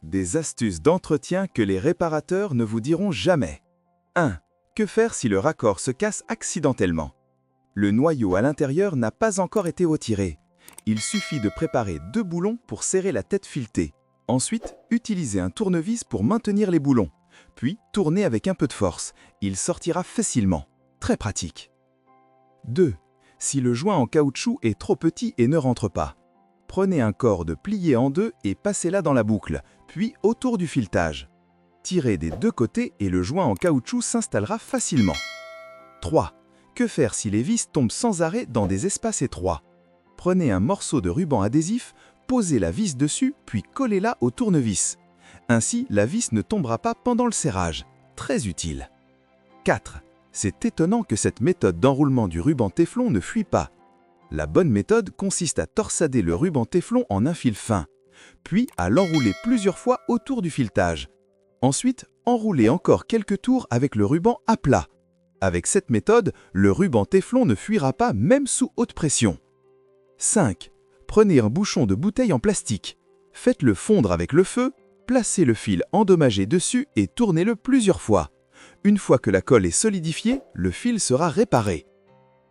Des astuces d'entretien que les réparateurs ne vous diront jamais. 1. Que faire si le raccord se casse accidentellement? Le noyau à l'intérieur n'a pas encore été retiré. Il suffit de préparer 2 boulons pour serrer la tête filetée. Ensuite, utilisez un tournevis pour maintenir les boulons. Puis, tournez avec un peu de force. Il sortira facilement. Très pratique. 2. Si le joint en caoutchouc est trop petit et ne rentre pas. Prenez un corde plié en deux et passez-la dans la boucle, puis autour du filetage. Tirez des 2 côtés et le joint en caoutchouc s'installera facilement. 3. Que faire si les vis tombent sans arrêt dans des espaces étroits? Prenez un morceau de ruban adhésif, posez la vis dessus, puis collez-la au tournevis. Ainsi, la vis ne tombera pas pendant le serrage. Très utile. 4. C'est étonnant que cette méthode d'enroulement du ruban téflon ne fuit pas. La bonne méthode consiste à torsader le ruban téflon en un fil fin, puis à l'enrouler plusieurs fois autour du filetage. Ensuite, enroulez encore quelques tours avec le ruban à plat. Avec cette méthode, le ruban téflon ne fuira pas même sous haute pression. 5. Prenez un bouchon de bouteille en plastique. Faites-le fondre avec le feu, placez le fil endommagé dessus et tournez-le plusieurs fois. Une fois que la colle est solidifiée, le fil sera réparé.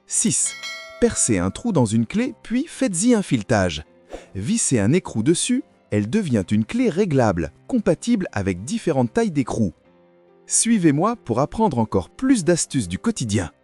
6. Percez un trou dans une clé, puis faites-y un filetage. Vissez un écrou dessus, elle devient une clé réglable, compatible avec différentes tailles d'écrou. Suivez-moi pour apprendre encore plus d'astuces du quotidien.